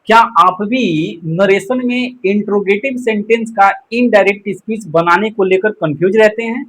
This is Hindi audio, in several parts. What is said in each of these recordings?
क्या आप भी नरेशन में इंट्रोगेटिव सेंटेंस का इनडायरेक्ट स्पीच बनाने को लेकर कंफ्यूज रहते हैं?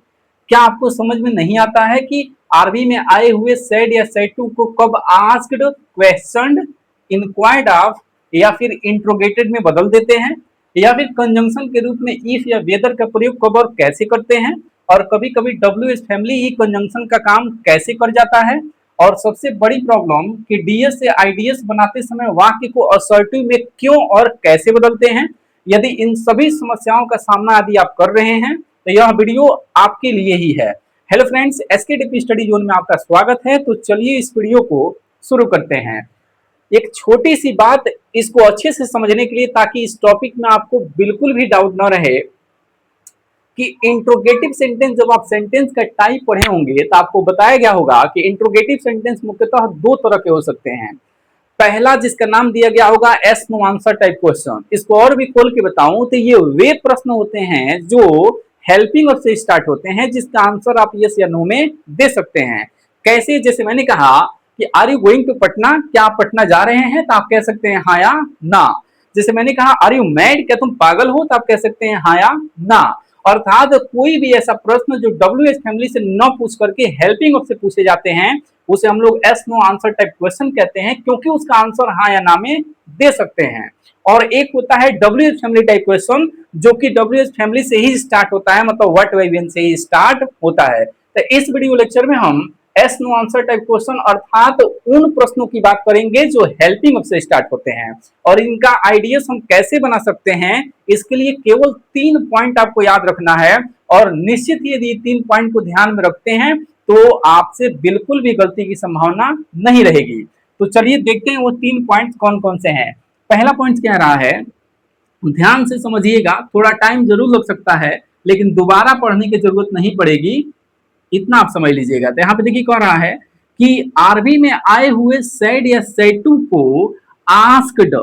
क्या आपको समझ में नहीं आता है कि आरबी में आए हुए सेड या सेड टू को कब आस्क्ड, क्वेश्चनड, इंक्वायर्ड ऑफ या फिर इंट्रोगेटेड में बदल देते हैं, या फिर कंजंक्शन के रूप में इफ या वेदर का प्रयोग कब और कैसे करते हैं, और कभी कभी डब्ल्यू एस फैमिली ही कंजंक्शन का काम कैसे कर जाता है। और सबसे बड़ी प्रॉब्लम कि डीएस से आईडीएस बनाते समय वाक्य को असर्टिव में क्यों और कैसे बदलते हैं। यदि इन सभी समस्याओं का सामना यदि आप कर रहे हैं तो यह वीडियो आपके लिए ही है। Hello friends, SK study zone में आपका स्वागत है। तो चलिए इस वीडियो को शुरू करते हैं। एक छोटी सी बात इसको अच्छे से समझने के लिए, ताकि इस टॉपिक में आपको बिल्कुल भी डाउट न रहे कि इंट्रोगेटिव सेंटेंस, जब आप सेंटेंस का टाइप पढ़े होंगे तो आपको बताया गया होगा कि इंट्रोगेटिव सेंटेंस मुख्यतः दो तरह के हो सकते हैं। पहला, जिसका नाम दिया गया होगा yes no answer type question. इसको और भी खोल के बताऊं तो ये वे प्रश्न होते हैं जो हेल्पिंग वर्ब से स्टार्ट होते हैं, जिसका आंसर आप यस या नो में दे सकते हैं। कैसे? जैसे मैंने कहा कि are you going to Patna, क्या आप पटना जा रहे हैं, तो आप कह सकते हैं हाँ या ना। जैसे मैंने कहा आर यू मैड, क्या तुम पागल हो, तो आप कह सकते हैं हाँ या ना। अर्थात कोई भी ऐसा प्रश्न जो डब्ल्यू एच फैमिली से न पूछ करके हेल्पिंग वर्ब से पूछे जाते हैं, उसे हम लोग yes no answer type question कहते हैं, क्योंकि उसका आंसर हाँ या ना में दे सकते हैं। और एक होता है W H family type question, जो कि डब्ल्यू एच फैमिली से ही स्टार्ट होता है, मतलब व्हाट वाई से ही स्टार्ट होता है। तो इस वीडियो लेक्चर में हम yes no answer type question अर्थात उन प्रश्नों की बात करेंगे जो हेल्पिंग वर्ब से स्टार्ट होते हैं, और इनका आइडियाज हम कैसे बना सकते हैं। इसके लिए केवल 3 पॉइंट आपको याद रखना है, और निश्चित ही यदि 3 पॉइंट को ध्यान में रखते हैं तो आपसे बिल्कुल भी गलती की संभावना नहीं रहेगी। तो चलिए देखते हैं वो 3 पॉइंट कौन कौन से हैं। पहला पॉइंट कह रहा है, ध्यान से समझिएगा, थोड़ा टाइम जरूर लग सकता है लेकिन दोबारा पढ़ने की जरूरत नहीं पड़ेगी, इतना आप समझ लीजिएगा। तो यहाँ पे देखिए कह रहा है कि आरबी में आए हुए सेड या सेटू को आस्क्ड,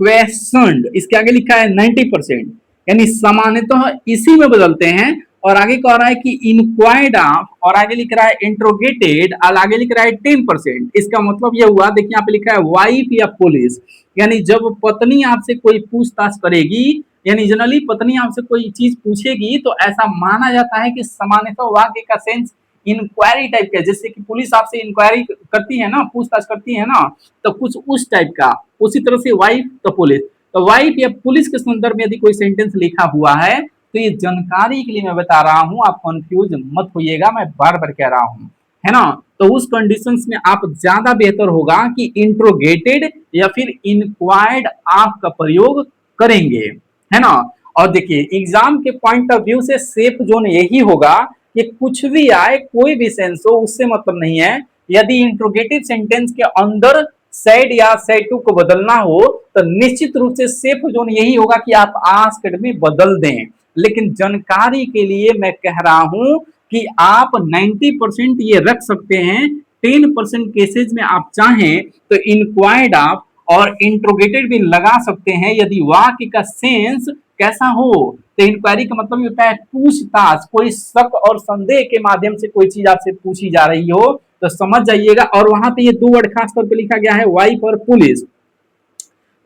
क्वेश्चनड, इसके आगे लिखा है 90%, यानी सामान्यतः इसी में बदलते हैं। और आगे कह रहा है कि इंक्वायर्ड ऑफ, और आगे लिख रहा है इंट्रोगेटेड, और आगे लिख रहा है 10%। इसका मतलब यह हुआ, देखिए यहाँ पे लिखा है वाइफ या पुलिस, यानी जब पत्नी आपसे कोई पूछताछ करेगी, यानी जनरली पत्नी आपसे कोई चीज पूछेगी तो ऐसा माना जाता है कि सामान्यतः वाक्य का सेंस इंक्वायरी टाइप का, जैसे कि पुलिस आपसे इंक्वायरी करती है ना, पूछताछ करती है ना, तो कुछ उस टाइप का। उसी तरह से वाइफ तो पुलिस, तो वाइफ या पुलिस के संदर्भ में यदि कोई सेंटेंस लिखा हुआ है तो ये जानकारी के लिए मैं बता रहा हूं, आप कंफ्यूज मत होइएगा, मैं बार बार कह रहा हूं, है ना। तो उस कंडीशंस में आप ज्यादा बेहतर होगा कि इंट्रोगेटेड या फिर इंक्वायर्ड आप का प्रयोग करेंगे, है ना। और देखिए एग्जाम के पॉइंट ऑफ व्यू से सेफ जोन यही होगा कि कुछ भी आए, कोई भी सेंस हो, उससे मतलब नहीं है। यदि इंट्रोगेटिव सेंटेंस के अंदर सेड या सेड टू को बदलना हो तो निश्चित रूप से सेफ जोन यही होगा कि आप आस्क्ड में बदल दें। लेकिन जानकारी के लिए मैं कह रहा हूं कि आप 90% ये रख सकते हैं, 10% केसेज में आप चाहें तो इंक्वायर्ड आप और इंट्रोगेटेड भी लगा सकते हैं, यदि वाक्य का सेंस कैसा हो। तो इंक्वायरी का मतलब होता है पूछताछ, कोई शक और संदेह के माध्यम से कोई चीज आपसे पूछी जा रही हो तो समझ जाइएगा। और वहां पे ये 2 वर्ड खास तौर पे लिखा गया है, वाइफ और पुलिस।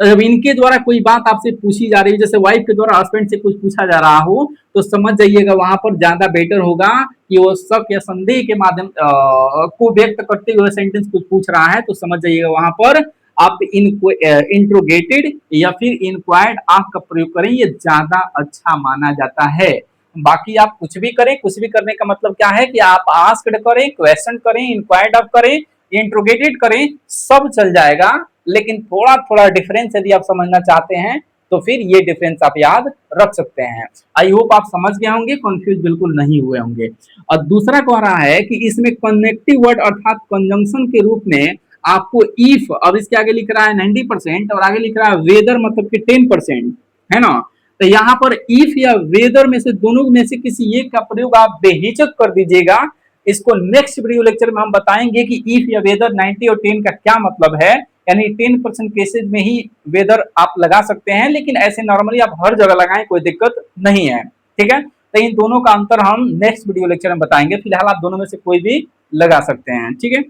तो जब इनके द्वारा कोई बात आपसे पूछी जा रही है, जैसे वाइफ के द्वारा हस्बैंड से कुछ पूछा जा रहा हो, तो समझ जाइएगा वहां पर ज्यादा बेटर होगा कि वो शक या संदेह के माध्यम को व्यक्त करते हुए सेंटेंस कुछ पूछ रहा है, तो समझ जाइएगा वहां पर आप इंट्रोगेटेड या फिर इंक्वायर्ड आप का प्रयोग करें, ये ज्यादा अच्छा माना जाता है। बाकी आप कुछ भी करें, कुछ भी करने का मतलब क्या है कि आप आस्क्ड करें, क्वेश्चन करें, इंक्वायर्ड ऑफ करें, इंट्रोगेटेड करें, सब चल जाएगा। लेकिन थोड़ा थोड़ा डिफरेंस यदि आप समझना चाहते हैं तो फिर ये डिफरेंस आप याद रख सकते हैं। आई होप आप समझ गए होंगे, कंफ्यूज बिल्कुल नहीं हुए होंगे। और दूसरा कह रहा है कि इसमें कनेक्टिव वर्ड अर्थात कंजंक्शन के रूप में आपको इफ, अब इसके आगे लिख रहा है 90% और आगे लिख रहा है वेदर मतलब कि 10%, है ना। तो यहाँ पर इफ या वेदर में से दोनों में से किसी एक का प्रयोग आप बेहिचक कर दीजिएगा। इसको नेक्स्ट वीडियो लेक्चर में हम बताएंगे कि इफ या वेदर 90 और 10 का क्या मतलब है, यानी 10% केसेज में ही वेदर आप लगा सकते हैं, लेकिन ऐसे नॉर्मली आप हर जगह लगाएं, कोई दिक्कत नहीं है, ठीक है। तो इन दोनों का अंतर हम नेक्स्ट वीडियो लेक्चर में बताएंगे, फिलहाल आप दोनों में से कोई भी लगा सकते हैं, ठीक है,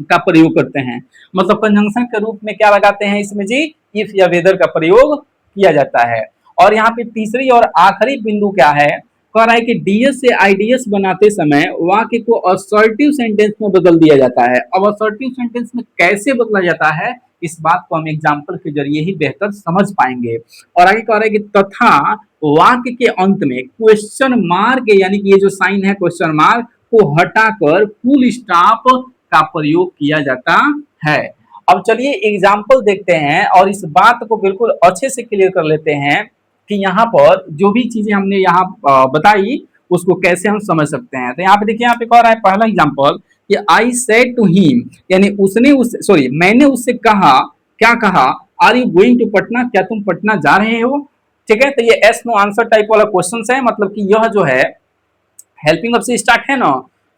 का प्रयोग करते हैं। मतलब कंजंक्शन के रूप में क्या लगाते हैं इसमें जी, इफ या वेदर का प्रयोग किया जाता है। और यहाँ पे तीसरी और आखिरी बिंदु क्या है, कह रहा है कि डीएस से आईडीएस बनाते समय वाक्य को असर्टिव सेंटेंस में बदल दिया जाता है। अब असर्टिव सेंटेंस में कैसे बदला जाता है, इस बात को हम एग्जाम्पल के जरिए ही बेहतर समझ पाएंगे। और आगे कह रहा है कि तथा वाक्य के अंत में क्वेश्चन मार्क यानी कि ये जो साइन है क्वेश्चन मार्क को हटाकर फुल स्टॉप का प्रयोग किया जाता है। अब चलिए एग्जाम्पल देखते हैं और इस बात को बिल्कुल अच्छे से क्लियर कर लेते हैं कि यहाँ पर जो भी चीजें हमने यहाँ बताई उसको कैसे हम समझ सकते हैं। तो यहाँ पे देखिए, यहाँ पे कह रहा है पहला एग्जाम्पल कि आई सेड टू हिम, यानी उसने उस सॉरी मैंने उससे कहा, क्या कहा, are you going to Patna, क्या तुम पटना जा रहे हो। ठीक है, तो ये एस नो आंसर टाइप वाला क्वेश्चन है, मतलब कि यह जो है हेल्पिंग वर्ब से स्टार्ट है ना,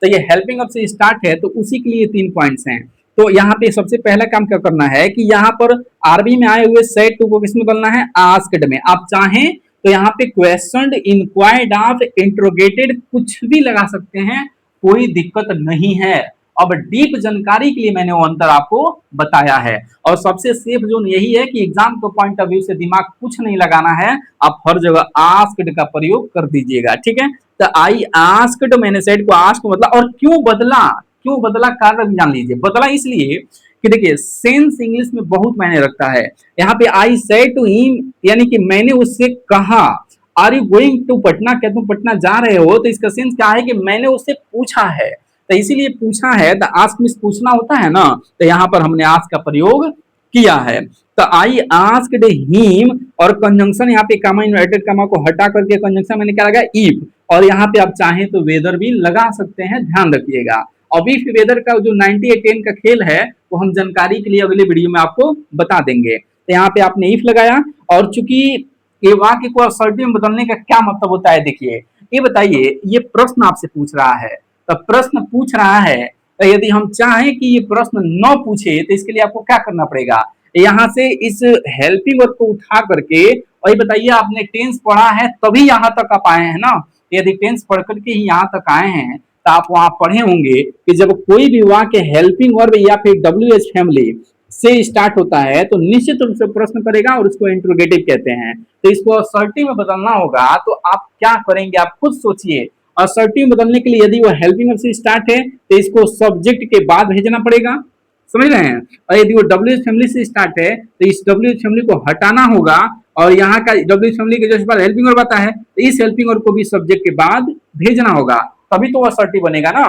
तो ये हेल्पिंग वर्ब से स्टार्ट है, तो उसी के लिए 3 पॉइंट्स हैं। तो यहाँ पे सबसे पहला काम क्या करना है कि यहाँ पर आरबी में आए हुए सेड टू को किसमें बदलना है, आस्क्ड में। आप चाहें तो यहाँ पे क्वेश्चन, इंक्वायर्ड ऑफ, इंट्रोगेटेड कुछ भी लगा सकते हैं, कोई दिक्कत नहीं है। अब डीप जानकारी के लिए मैंने वो अंतर आपको बताया है। और सबसे सेफ जोन यही है कि एग्जाम के पॉइंट ऑफ व्यू से दिमाग कुछ नहीं लगाना है, आप हर जगह आस्क्ड का प्रयोग कर दीजिएगा। ठीक है, तो आई आस्क्ड, मैंने सेड को आस्क मतलब, और क्यों बदला कारण भी जान लीजिए। बदला इसलिए कि देखिए सेंस इंग्लिश में बहुत मायने रखता है। यहाँ पे आई सेड टू हिम यानी कि मैंने उससे कहा, are you going to Patna, क्या तुम पटना जा रहे हो, तो इसका सेंस क्या है कि मैंने उससे पूछा है, तो इसीलिए पूछा है, तो आस्क मींस पूछना होता है ना, तो यहाँ पर हमने आस्क का प्रयोग किया है। तो आई आस्क्ड हिम, और कंजंक्शन यहाँ पे कामा इन्वर्टेड कामा को हटा करके कंजंक्शन मैंने क्या लगा, इफ, और यहाँ पे आप चाहें तो वेदर भी लगा सकते हैं, ध्यान रखिएगा। अब इफ वेदर का जो 98-10 का खेल है वो हम जानकारी के लिए अगले वीडियो में आपको बता देंगे। तो यहाँ पे आपने इफ लगाया, और चूंकि ये वाक्य को असर्टिव में बदलने का क्या मतलब होता है, देखिए ये बताइए, ये प्रश्न आपसे पूछ रहा है, तो प्रश्न पूछ रहा है, तो यदि हम चाहें कि ये प्रश्न न पूछे तो इसके लिए आपको क्या करना पड़ेगा, यहाँ से इस हेल्पिंग वर्ब को उठा करके, और ये बताइए आपने टेंस पढ़ा है तभी यहाँ तक आप आए हैं ना, यदि टेंस पढ़ करके ही यहाँ तक आए हैं तो आप वहां पढ़े होंगे कि जब कोई भी वाक्य हेल्पिंग वर्ब या फिर WH फैमिली से स्टार्ट होता है तो निश्चित रूप से प्रश्न करेगा और उसको इंट्रोगेटिव कहते हैं। तो इसको असर्टिव में बदलना होगा, तो आप क्या करेंगे, आप खुद सोचिए। असर्टिव बदलने के लिए यदि वो हेल्पिंग वर्ब से स्टार्ट है तो इसको सब्जेक्ट के बाद भेजना पड़ेगा, समझ रहे हैं। और यदि वो WH फैमिली से स्टार्ट है तो इस WH फैमिली को हटाना होगा, और यहाँ का WH फैमिली के जस्ट बाद हेल्पिंग वर्ब आता है तो इस हेल्पिंग वर्ब को भी सब्जेक्ट के बाद भेजना होगा, तभी तो असर्टिव बनेगा ना।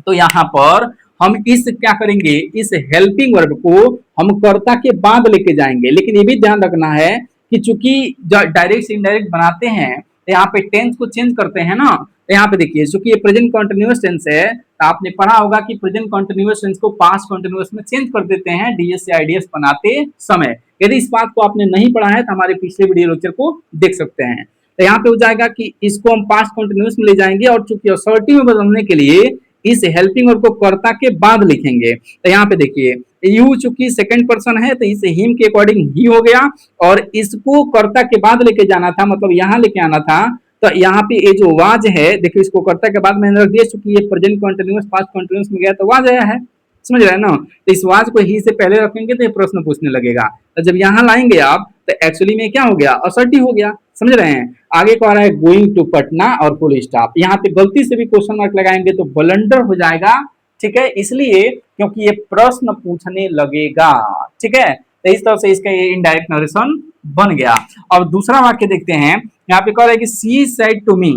तो यहाँ पर हम इस क्या करेंगे, इस हेल्पिंग वर्ब को हम कर्ता के बाद लेके जाएंगे, लेकिन ये भी ध्यान रखना है कि चूंकि डायरेक्ट से इनडायरेक्ट बनाते हैं तो यहाँ पे टेंस को चेंज करते हैं ना, तो यहाँ पे देखिए चूंकि ये प्रेजेंट कंटिन्यूअस टेंस है, तो आपने पढ़ा होगा कि प्रेजेंट कंटिन्यूअस टेंस को पास्ट कंटिन्यूअस में चेंज कर देते हैं डीएस से आईडीएस बनाते समय। यदि इस बात को आपने नहीं पढ़ा है तो हमारे पिछले वीडियो लेक्चर को देख सकते हैं। तो यहाँ पे हो जाएगा कि इसको हम पास्ट कंटिन्यूअस में ले जाएंगे, और चूंकि असर्टिव में बदलने के लिए इस हेल्पिंग वर्ब को कर्ता के बाद लिखेंगे। तो यहाँ पे देखिए यू चूंकि सेकंड पर्सन है तो इस हिम के अकॉर्डिंग ही हो गया, और इसको कर्ता के बाद लेके जाना था, मतलब यहाँ लेके आना था। तो यहाँ पे ये जो वाज है देखिए, इसको कर्ता के बाद मैंने रख दिया, चूंकि ये प्रेजेंट कंटिन्यूअस पास्ट कंटिन्यूअस में गया तो वाज आया है, समझ रहे हैं ना। तो इस वाज को ही से पहले रखेंगे तो ये प्रश्न पूछने लगेगा, तो जब यहाँ लाएंगे आप तो एक्चुअली में क्या हो गया, असर्टिव हो गया, समझ रहे हैं। आगे को आ रहा है गोइंग टू पटना और फुल स्टॉप, यहाँ पे गलती से भी क्वेश्चन मार्क लगाएंगे तो ब्लंडर हो जाएगा, ठीक है, इसलिए क्योंकि ये प्रश्न पूछने लगेगा, ठीक है। तो इस तरह से इसका ये इनडायरेक्ट नरेशन बन गया। अब दूसरा वाक्य देखते हैं, यहाँ पे कह रहा है कि सी सेड टू मी,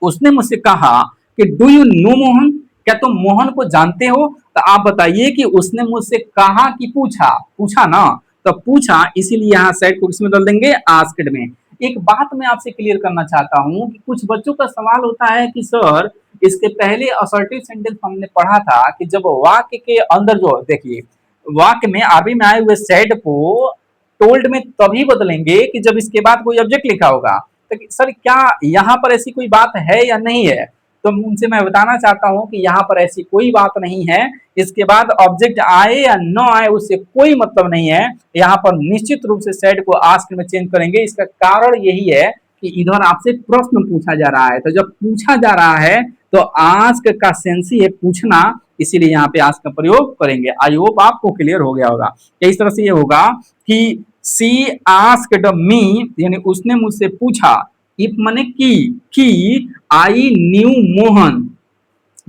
उसने मुझसे कहा कि डू यू नो मोहन, क्या तुम मोहन को जानते हो। तो आप बताइए कि उसने मुझसे कहा कि पूछा, पूछा ना, तो पूछा, इसीलिए यहाँ सेड को किसमें बदल देंगे, आस्क्ड में। एक बात मैं आपसे क्लियर करना चाहता हूं कि कुछ बच्चों का सवाल होता है कि सर इसके पहले असर्टिव सेंटेंस हमने पढ़ा था कि जब वाक्य के अंदर जो देखिए वाक्य में आरबी में आए हुए सेड को टोल्ड में तभी बदलेंगे कि जब इसके बाद कोई ऑब्जेक्ट लिखा होगा। तो सर क्या यहाँ पर ऐसी कोई बात है या नहीं है, तो उनसे मैं बताना चाहता हूं कि यहाँ पर ऐसी कोई बात नहीं है। इसके बाद ऑब्जेक्ट आए या न आए उससे कोई मतलब नहीं है, यहाँ पर निश्चित रूप से सेड को आस्क में चेंज करेंगे। इसका कारण यही है कि इधर आपसे प्रश्न पूछा जा रहा है, तो जब पूछा जा रहा है तो आस्क का सेंस ही है पूछना, इसीलिए यहाँ पे आस्क का प्रयोग करेंगे। आई होप आपको क्लियर हो गया होगा। इस तरह से ये होगा कि सी आस्क्ड मी, यानी उसने मुझसे पूछा, इफ माने कि आई न्यू मोहन,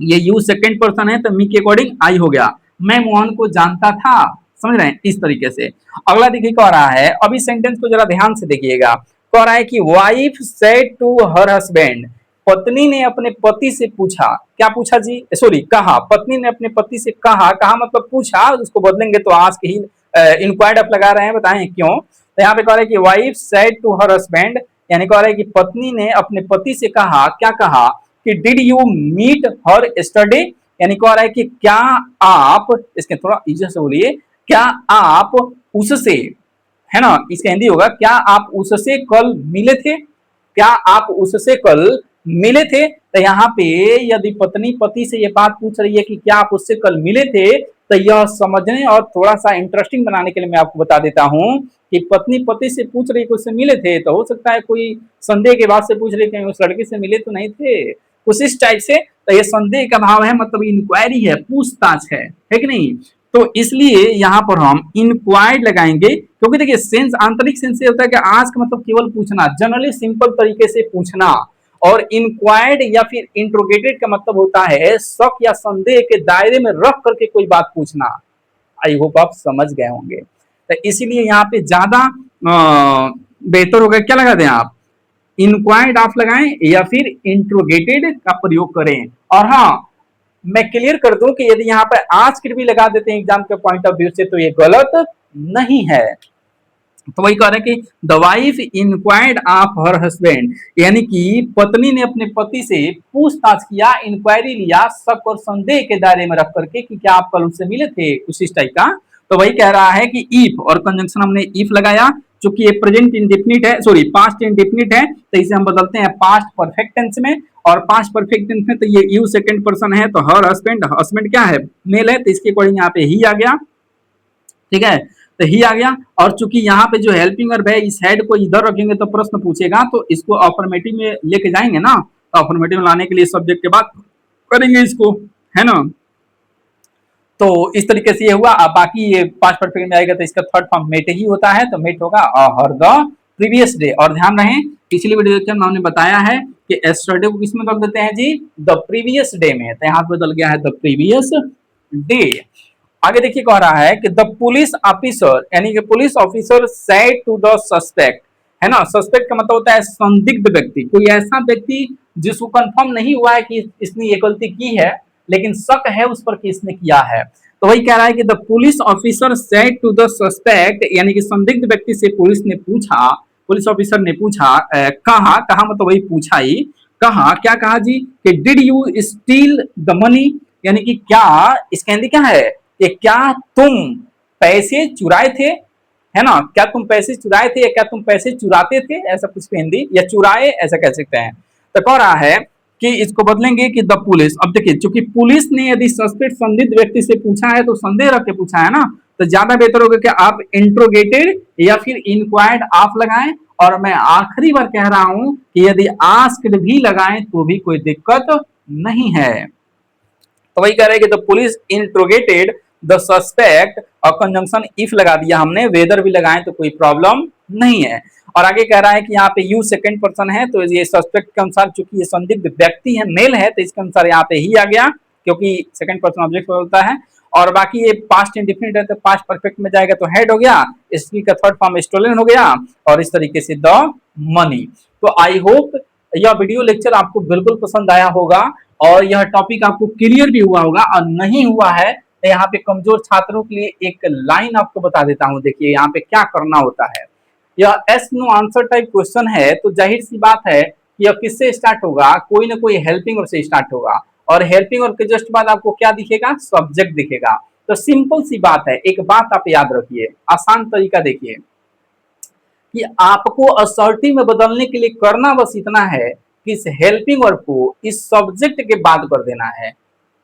ये यू सेकंड पर्सन है तो मी के अकॉर्डिंग आई हो गया, मैं मोहन को जानता था। समझ रहे हैं, इस तरीके से। अगला देखिए कह रहा है, अभी सेंटेंस को जरा ध्यान से देखिएगा। कह रहा है कि wife said to her husband, पत्नी ने अपने पति से पूछा, क्या पूछा जी, सॉरी कहा, पत्नी ने अपने पति से कहा, कहा मतलब पूछा, उसको बदलेंगे तो आस्क ही, इंक्वायर्ड आप लगा रहे हैं, बताएं क्यों। तो यहाँ पे कह रहा है कि wife said to her husband, यानी कह रहा है कि पत्नी ने अपने पति से कहा, क्या कहा कि did you meet her yesterday, यानी कह रहा है कि क्या आप, इसके थोड़ा इज्जत से बोलिए, क्या आप उससे, है ना, इसका हिंदी होगा, क्या आप उससे कल मिले थे, क्या आप उससे कल मिले थे। तो यहाँ पे यदि पत्नी पति से ये बात पूछ रही है कि क्या आप उससे कल मिले थे, तो यह समझने और थोड़ा सा इंटरेस्टिंग बनाने के लिए मैं आपको बता देता हूं कि पत्नी पति से पूछ रही है उससे मिले थे, तो हो सकता है कोई संदेह के बाद से पूछ रही है उस लड़के से मिले तो नहीं थे, कुछ इस टाइप से। तो ये संदेह का भाव है, मतलब इंक्वायरी है, पूछताछ है कि नहीं। तो इसलिए यहाँ पर हम इंक्वायर्ड लगाएंगे, क्योंकि देखिए सेंस, आंतरिक सेंस से होता है कि आस्क मतलब केवल पूछना, जनरली सिंपल तरीके से पूछना, और इंक्वायर्ड या फिर इंट्रोगेटेड का मतलब होता है शक या संदेह के दायरे में रख करके कोई बात पूछना। आई होप आप समझ गए होंगे। तो इसीलिए यहाँ पे ज्यादा बेहतर होगा, क्या लगा दें आप, इंक्वायर्ड आप लगाएं या फिर इंट्रोगेटेड का प्रयोग करें। और हाँ, मैं क्लियर कर दूं कि यदि यहाँ पर आस्क्ड भी लगा देते हैं एग्जाम के पॉइंट ऑफ व्यू से तो ये गलत नहीं है। तो वही कह रहे हैं कि the wife inquired of her husband, यानी कि पत्नी ने अपने पति से पूछताछ किया, इंक्वायरी लिया, शक और संदेह के दायरे में रख करके कि क्या आप कल उससे मिले थे, कुछ इस टाइप का। तो वही कह रहा है कि इफ, और कंजंक्शन हमने इफ लगाया, चूंकि ये प्रेजेंट इंडेफिनिट है, सॉरी पास्ट इंडेफिनिट है, तो इसे हम बदलते हैं पास्ट परफेक्ट टेंस में। और पास्ट परफेक्ट टेंस में तो ये यू सेकंड पर्सन है, तो हर हस्बैंड, हस्बैंड क्या है, मेल है, तो इसके अकॉर्डिंग यहाँ पे ही आ गया, ठीक है, तो ही आ गया। और चूंकि यहाँ पे जो हेल्पिंग वर्ब है, इस हेड को इधर रखेंगे तो प्रश्न पूछेगा, तो इसको अफर्मेटिव में लेके जाएंगे ना, तो अफर्मेटिव में लाने के लिए सब्जेक्ट के बाद करेंगे इसको, है ना। तो इस तरीके से ये हुआ। अब बाकी ये पास्ट परफेक्ट में आएगा तो इसका थर्ड फॉर्म मेट ही होता है, तो मेट होगा हर द प्रीवियस डे। और ध्यान रहे, पिछली वीडियो लेक्चर में हमने बताया है कि एस्टरडे को किसमें बदल देते हैं जी, द प्रीवियस डे में, तो यहाँ बदल गया है द प्रीवियस डे। आगे देखिए कह रहा है कि द पुलिस ऑफिसर, यानी कि police officer said to the suspect, है ना, सस्पेक्ट का मतलब होता है संदिग्ध व्यक्ति, कोई ऐसा व्यक्ति जिसको कंफर्म नहीं हुआ है कि इसने ये गलती की है, लेकिन शक है उस पर कि इसने किया है। तो वही कह रहा है कि the police officer said to the suspect, यानी कि संदिग्ध व्यक्ति से पुलिस ने पूछा, पुलिस ऑफिसर ने पूछा, कहा, कहा मतलब वही पूछा ही, कहा, क्या कहा जी, कि did you steel the money, यानी कि क्या, इसका हिंदी क्या है कि क्या तुम पैसे चुराए थे, है ना, क्या तुम पैसे चुराए थे या क्या तुम पैसे चुराते थे, ऐसा कुछ हिंदी, या चुराए ऐसा कह सकते हैं। तो कह रहा है कि इसको बदलेंगे कि द पुलिस। अब देखिए, चूंकि पुलिस ने यदि सस्पेक्ट संदिग्ध व्यक्ति से पूछा है तो संदेह रख के पूछा है ना, तो ज्यादा बेहतर होगा कि आप इंट्रोगेटेड या फिर इंक्वायर्ड आप लगाएं। और मैं आखिरी बार कह रहा हूं कि यदि आस्क्ड भी लगाएं तो भी कोई दिक्कत नहीं है। तो वही कह रहे हैं कि द पुलिस इंट्रोगेटेड द सस्पेक्ट, और कंजंक्शन इफ लगा दिया हमने, वेदर भी लगाएं तो कोई प्रॉब्लम नहीं है। और आगे कह रहा है कि यहाँ पे यू सेकंड पर्सन है, तो ये सस्पेक्ट के अनुसार, चूंकि ये संदिग्ध व्यक्ति है, मेल है, तो इसके अनुसार यहाँ पे ही आ गया, क्योंकि सेकंड पर्सन ऑब्जेक्ट होता है। और बाकी ये पास्ट इंडिफिनिट है तो पास्ट परफेक्ट में जाएगा तो हेड हो गया, इसकी का थर्ड फॉर्म स्टोलन हो गया, और इस तरीके से द मनी। तो आई होप यह वीडियो लेक्चर आपको बिल्कुल पसंद आया होगा और यह टॉपिक आपको क्लियर भी हुआ होगा, और नहीं हुआ है तो यहाँ पे कमजोर छात्रों के लिए एक लाइन आपको बता देता हूँ। देखिए यहाँ पे क्या करना होता है, यह yes no answer type question है, तो जाहिर सी बात है कि यह किससे स्टार्ट होगा, कोई ना कोई हेल्पिंग वर्ब से स्टार्ट होगा, और हेल्पिंग वर्ब के जस्ट बाद आपको क्या दिखेगा, सब्जेक्ट दिखेगा। तो सिंपल सी बात है, एक बात आप याद रखिए, आसान तरीका देखिए कि आपको असर्टिव में बदलने के लिए करना बस इतना है कि इस हेल्पिंग वर्ब को इस सब्जेक्ट के बाद कर देना है।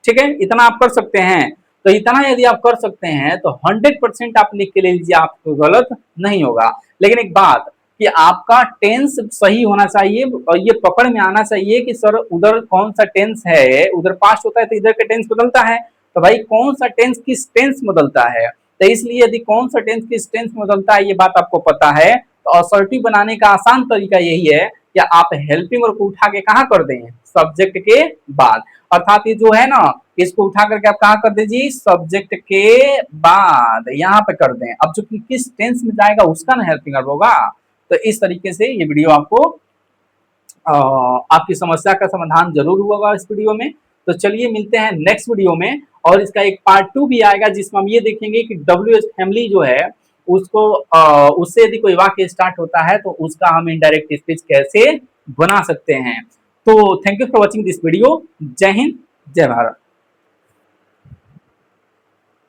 ठीक है, इतना आप कर सकते हैं। तो इतना यदि आप कर सकते हैं तो 100% आप लिख के ले लीजिए, आपको गलत नहीं होगा। लेकिन एक बात कि आपका टेंस सही होना चाहिए, और ये पकड़ में आना चाहिए कि सर उधर कौन सा टेंस है, उधर पास्ट होता है तो इधर का टेंस बदलता है, तो भाई कौन सा टेंस किस टेंस बदलता है, तो इसलिए यदि कौन सा टेंस किस टेंस में बदलता है ये बात आपको पता है, तो असर्टिव बनाने का आसान तरीका यही है कि आप हेल्पिंग वर्ब को उठा के कहाँ कर दें, सब्जेक्ट के बाद। अर्थात ये जो है ना, इसको उठा करके आप कहाँ कर दीजिए, सब्जेक्ट के बाद यहाँ पे कर दें। अब जो कि किस टेंस में जाएगा उसका ना हेल्पिंग वर्ब होगा। तो इस तरीके से ये वीडियो आपको आपकी समस्या का समाधान जरूर हुआ होगा इस वीडियो में। तो चलिए मिलते हैं नेक्स्ट वीडियो में, और इसका एक पार्ट 2 भी आएगा जिसमें हम ये देखेंगे कि WH फैमिली जो है उसको उससे यदि कोई वाक्य स्टार्ट होता है तो उसका हम इनडायरेक्ट स्पीच कैसे बना सकते हैं। तो thank you for watching this video. जय हिंद, जय भारत।